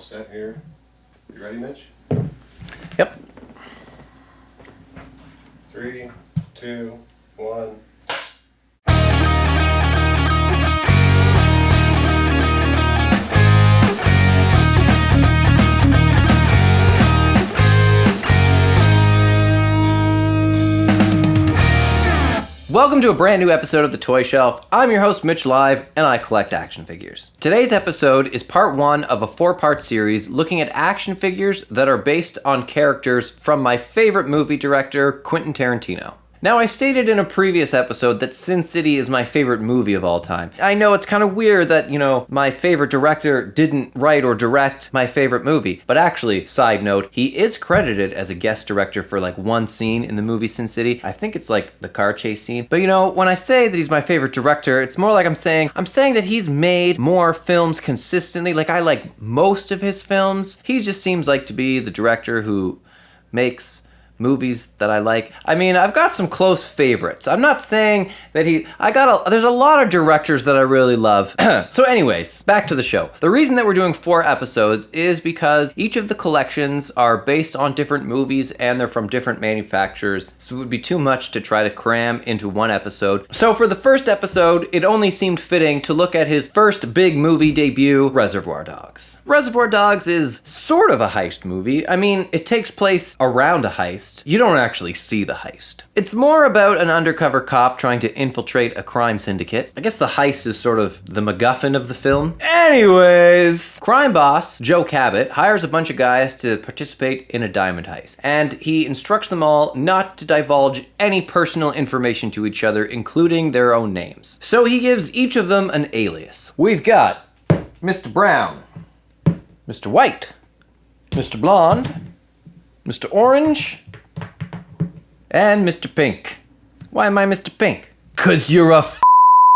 set here. You ready, Mitch? Yep. 3, 2, 1. Welcome to a brand new episode of The Toy Shelf. I'm your host, Mitch Live, and I collect action figures. Today's episode is part one of a 4-part series looking at action figures that are based on characters from my favorite movie director, Quentin Tarantino. Now, I stated in a previous episode that Sin City is my favorite movie of all time. I know it's kind of weird that, my favorite director didn't write or direct my favorite movie. But actually, side note, he is credited as a guest director for one scene in the movie Sin City. I think it's the car chase scene. But when I say that he's my favorite director, it's more like I'm saying that he's made more films consistently. I like most of his films. He just seems to be the director who makes movies that I like. I've got some close favorites. I'm not saying that there's a lot of directors that I really love. So anyways, back to the show. The reason that we're doing 4 episodes is because each of the collections are based on different movies and they're from different manufacturers, so it would be too much to try to cram into one episode. So for the first episode, it only seemed fitting to look at his first big movie debut, Reservoir Dogs. Reservoir Dogs is sort of a heist movie. It takes place around a heist. You don't actually see the heist. It's more about an undercover cop trying to infiltrate a crime syndicate. I guess the heist is sort of the MacGuffin of the film. Anyways, crime boss Joe Cabot hires a bunch of guys to participate in a diamond heist, and he instructs them all not to divulge any personal information to each other, including their own names. So he gives each of them an alias. We've got Mr. Brown, Mr. White, Mr. Blonde, Mr. Orange, and Mr. Pink. Why am I Mr. Pink? 'Cause you're a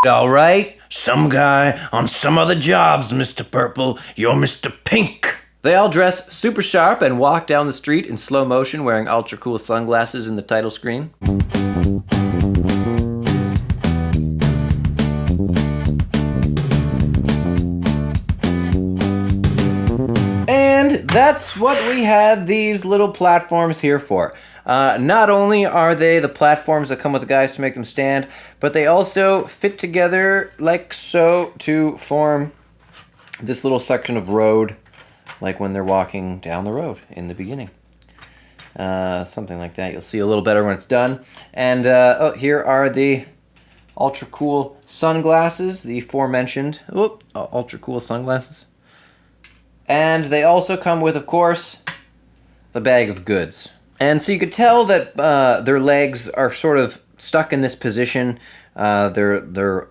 alright? Some guy on some other jobs, Mr. Purple. You're Mr. Pink. They all dress super sharp and walk down the street in slow motion wearing ultra cool sunglasses in the title screen. And that's what we have these little platforms here for. Not only are they the platforms that come with the guys to make them stand, but they also fit together like so to form this little section of road, like when they're walking down the road in the beginning. Something like that. You'll see a little better when it's done. And here are the ultra cool sunglasses, the aforementioned ultra cool sunglasses. And they also come with, of course, the bag of goods. And so you could tell that their legs are sort of stuck in this position. They're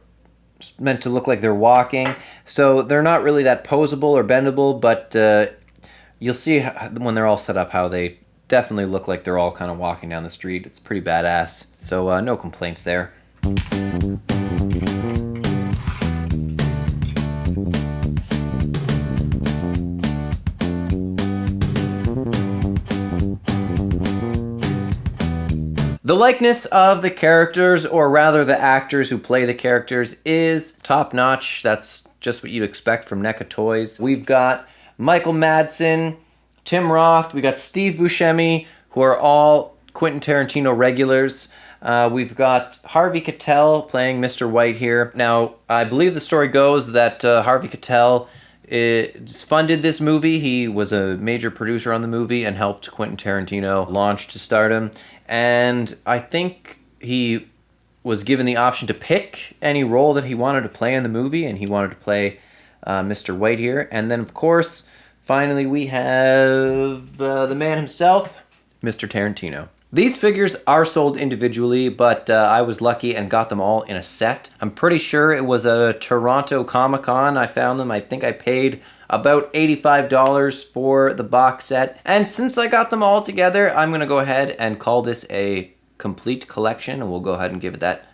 meant to look like they're walking. So they're not really that posable or bendable, but you'll see when they're all set up how they definitely look like they're all kind of walking down the street. It's pretty badass. So no complaints there. The likeness of the characters, or rather the actors who play the characters, is top-notch. That's just what you'd expect from NECA Toys. We've got Michael Madsen, Tim Roth, we got Steve Buscemi, who are all Quentin Tarantino regulars. We've got Harvey Keitel playing Mr. White here. Now, I believe the story goes that Harvey Keitel funded this movie. He was a major producer on the movie and helped Quentin Tarantino launch to stardom. And I think he was given the option to pick any role that he wanted to play in the movie, and he wanted to play Mr. White here. And then, of course, finally we have the man himself, Mr. Tarantino. These figures are sold individually, but I was lucky and got them all in a set. I'm pretty sure it was a Toronto Comic-Con. I found them. I think I paid about $85 for the box set. And since I got them all together, I'm going to go ahead and call this a complete collection, and we'll go ahead and give it that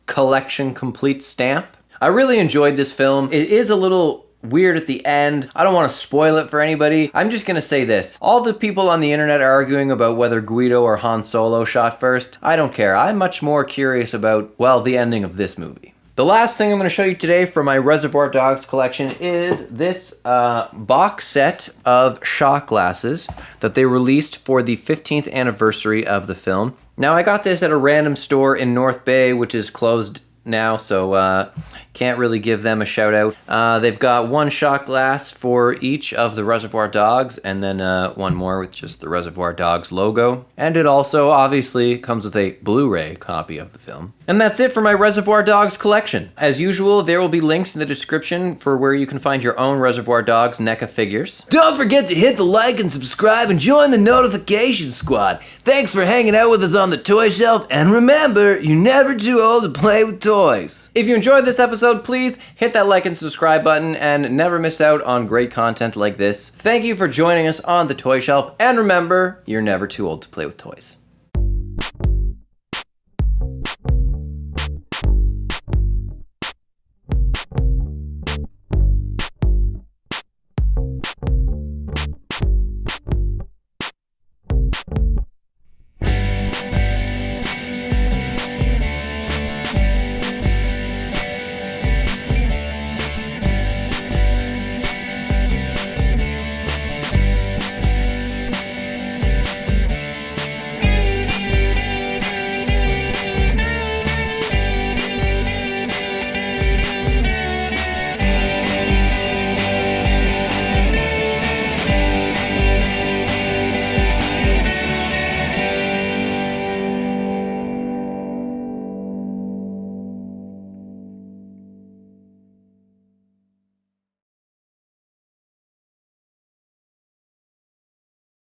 collection complete stamp. I really enjoyed this film. It is a little weird at the end. I don't want to spoil it for anybody. I'm just gonna say this. All the people on the internet are arguing about whether Guido or Han Solo shot first. I don't care. I'm much more curious about, well, the ending of this movie. The last thing I'm going to show you today for my Reservoir Dogs collection is this box set of shot glasses that they released for the 15th anniversary of the film. Now, I got this at a random store in North Bay, which is closed now, so can't really give them a shout out. They've got one shot glass for each of the Reservoir Dogs, and then one more with just the Reservoir Dogs logo. And it also obviously comes with a Blu-ray copy of the film. And that's it for my Reservoir Dogs collection. As usual, there will be links in the description for where you can find your own Reservoir Dogs NECA figures. Don't forget to hit the like and subscribe and join the notification squad. Thanks for hanging out with us on the Toy Shelf, and remember, you're never too old to play with toys. If you enjoyed this episode, please hit that like and subscribe button and never miss out on great content like this. Thank you for joining us on the Toy Shelf, and remember, you're never too old to play with toys.